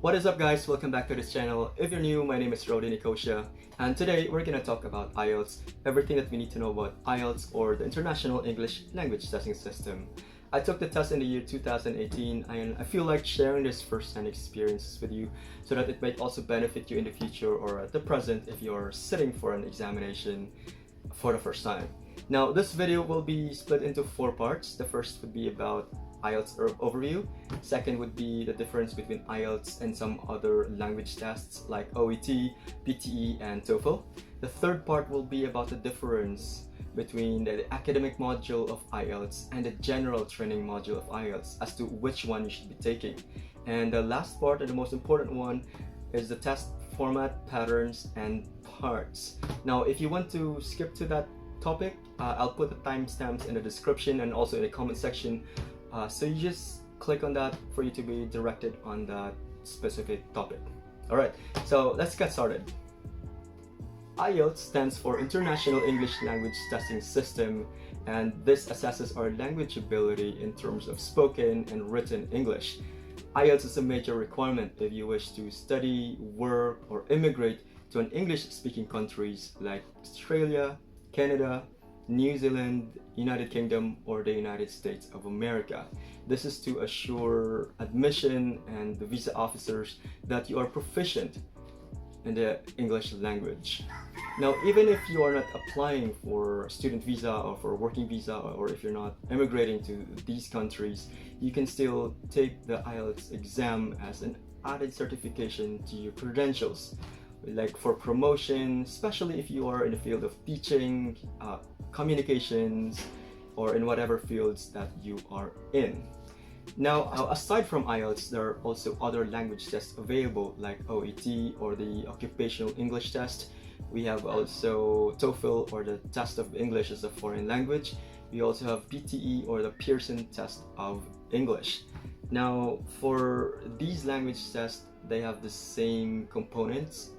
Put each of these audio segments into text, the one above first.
What is up, guys? Welcome back to this channel. If you're new, my name is Rody Nicosia, and today we're gonna talk about IELTS, everything that we need to know about IELTS, or the International English Language Testing System. I took the test in the year 2018, and I feel like sharing this first-hand experiences with you so that it might also benefit you in the future or at the present if you're sitting for an examination for the first time. Now, this video will be split into 4 parts. The first would be about IELTS overview. Second would be the difference between IELTS and some other language tests like OET, PTE, and TOEFL. The third part will be about the difference between the academic module of IELTS and the general training module of IELTS as to which one you should be taking. And the last part, and the most important one, is the test format, patterns, and parts. Now, if you want to skip to that topic, I'll put the timestamps in the description and also in the comment section. So you just click on that for you to be directed on that specific topic. Alright, so let's get started. IELTS stands for International English Language Testing System, and this assesses our language ability in terms of spoken and written English. IELTS is a major requirement if you wish to study, work, or immigrate to an English-speaking countries like Australia, Canada, New Zealand, United Kingdom, or the United States of America. This is to assure admission and the visa officers that you are proficient in the English language. Now, even if you are not applying for student visa or for working visa, or if you're not immigrating to these countries, you can still take the IELTS exam as an added certification to your credentials, like for promotion, especially if you are in the field of teaching, communications, or in whatever fields that you are in. Now, aside from IELTS, there are also other language tests available like OET or the Occupational English Test. We have also TOEFL, or the Test of English as a Foreign Language. We also have PTE, or the Pearson Test of English. Now, for these language tests, they have the same components,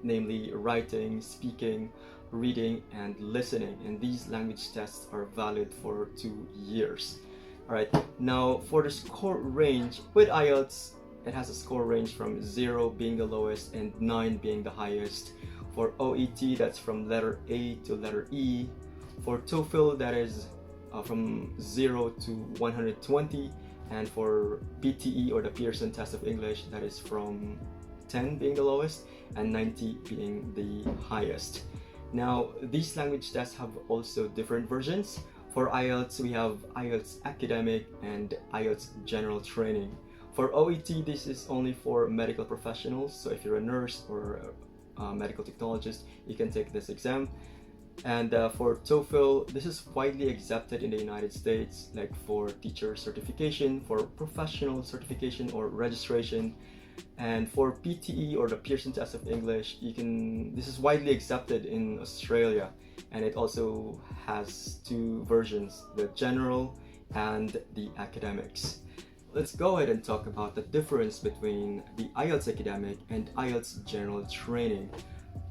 namely writing, speaking, reading, and listening, and these language tests are valid for 2 years. Alright, now for the score range, with IELTS, it has a score range from 0 being the lowest and 9 being the highest. For OET, that's from letter A to letter E. For TOEFL, that is from 0 to 120. And for PTE, or the Pearson Test of English, that is from 10 being the lowest and 90 being the highest. Now, these language tests have also different versions. For IELTS, we have IELTS Academic and IELTS General Training. For OET, this is only for medical professionals, so if you're a nurse or a medical technologist, you can take this exam. And for TOEFL, this is widely accepted in the United States, like for teacher certification, for professional certification or registration. And for PTE, or the Pearson Test of English, this is widely accepted in Australia, and it also has 2 versions, the general and the academics. Let's go ahead and talk about the difference between the IELTS Academic and IELTS General Training.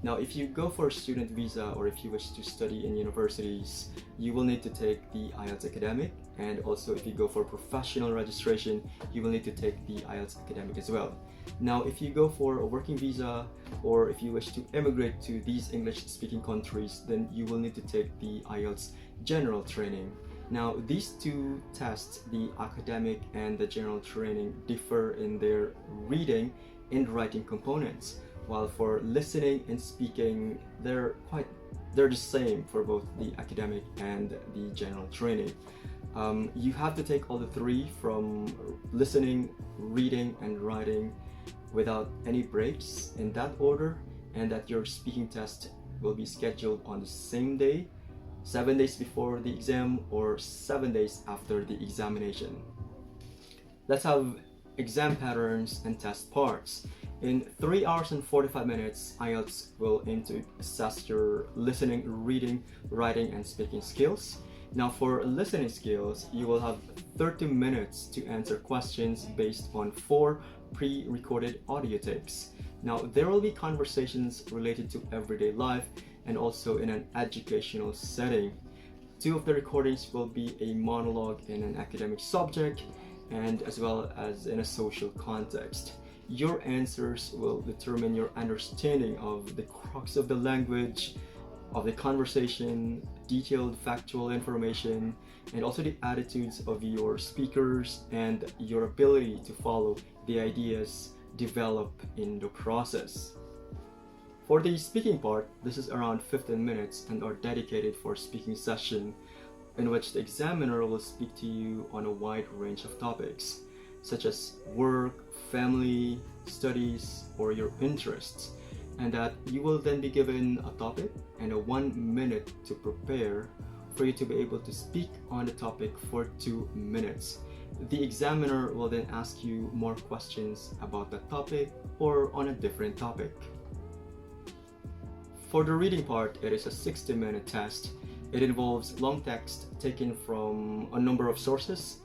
Now, if you go for a student visa or if you wish to study in universities, you will need to take the IELTS Academic, and also if you go for professional registration, you will need to take the IELTS Academic as well. Now, if you go for a working visa or if you wish to immigrate to these English-speaking countries, then you will need to take the IELTS General Training. Now, these 2 tests, the academic and the general training, differ in their reading and writing components. While for listening and speaking, they're the same for both the academic and the general training. You have to take all the 3 from listening, reading, and writing without any breaks in that order, and that your speaking test will be scheduled on the same day, 7 days before the exam or 7 days after the examination. Let's have exam patterns and test parts. In 3 hours and 45 minutes, IELTS will aim to assess your listening, reading, writing, and speaking skills. Now, for listening skills, you will have 30 minutes to answer questions based on 4 pre-recorded audio tapes. Now, there will be conversations related to everyday life and also in an educational setting. 2 of the recordings will be a monologue in an academic subject and as well as in a social context. Your answers will determine your understanding of the crux of the language, of the conversation, detailed factual information, and also the attitudes of your speakers and your ability to follow the ideas developed in the process. For the speaking part, this is around 15 minutes and are dedicated for speaking session in which the examiner will speak to you on a wide range of topics such as work, family, studies, or your interests, and that you will then be given a topic and a 1 minute to prepare for you to be able to speak on the topic for 2 minutes. The examiner will then ask you more questions about the topic or on a different topic. For the reading part, it is a 60-minute test. It involves long text taken from a number of sources.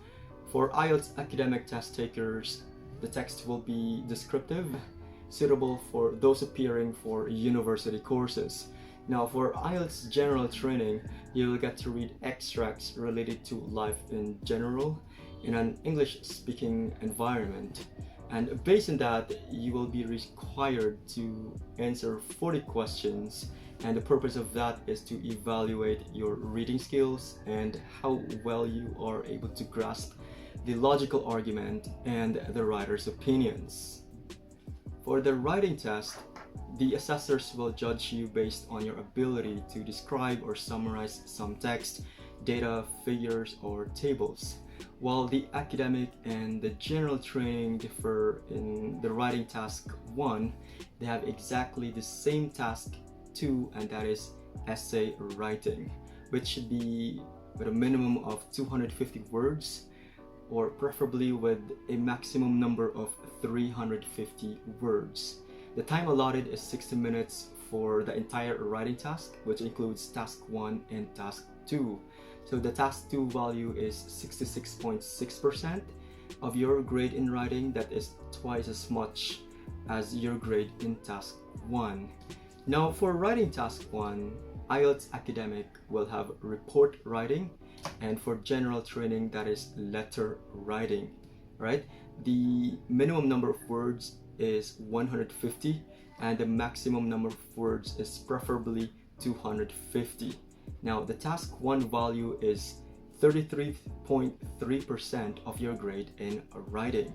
For IELTS academic test takers, the text will be descriptive, suitable for those appearing for university courses. Now, for IELTS general training, you will get to read extracts related to life in general in an English-speaking environment. And based on that, you will be required to answer 40 questions, and the purpose of that is to evaluate your reading skills and how well you are able to grasp the logical argument and the writer's opinions. For the writing test, the assessors will judge you based on your ability to describe or summarize some text, data, figures, or tables. While the academic and the general training differ in the writing task 1, they have exactly the same task 2, and that is essay writing, which should be with a minimum of 250 words, or preferably with a maximum number of 350 words. The time allotted is 60 minutes for the entire writing task, which includes task 1 and task 2. So the task 2 value is 66.6% of your grade in writing. That is twice as much as your grade in task 1. Now for writing task 1, IELTS academic will have report writing, and for general training, that is letter writing, right? The minimum number of words is 150, and the maximum number of words is preferably 250. Now the task 1 value is 33.3% of your grade in writing.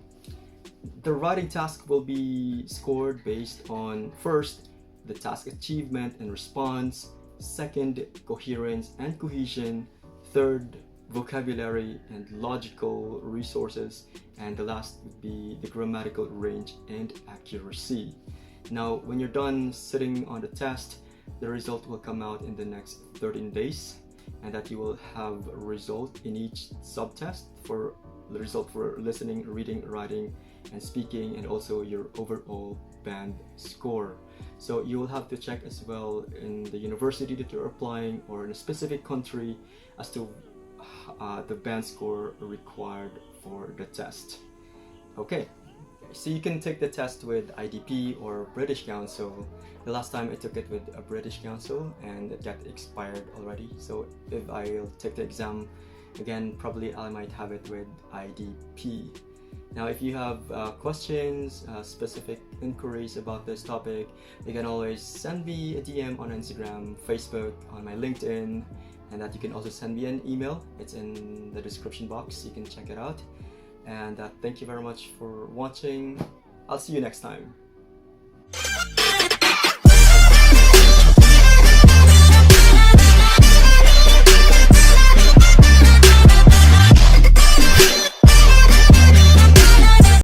The writing task will be scored based on, first, the task achievement and response, second, coherence and cohesion, third, vocabulary and logical resources, and the last would be the grammatical range and accuracy. Now, when you're done sitting on the test, the result will come out in the next 13 days, and that you will have a result in each subtest for the result for listening, reading, writing, and speaking, and also your overall band score. So you will have to check as well in the university that you're applying or in a specific country as to the band score required for the test. Okay, so you can take the test with IDP or British Council. The last time I took it with a British Council and it got expired already. So if I'll take the exam again, probably I might have it with IDP. Now, if you have questions, specific inquiries about this topic, you can always send me a DM on Instagram, Facebook, on my LinkedIn, and that you can also send me an email. It's in the description box. You can check it out. And thank you very much for watching. I'll see you next time.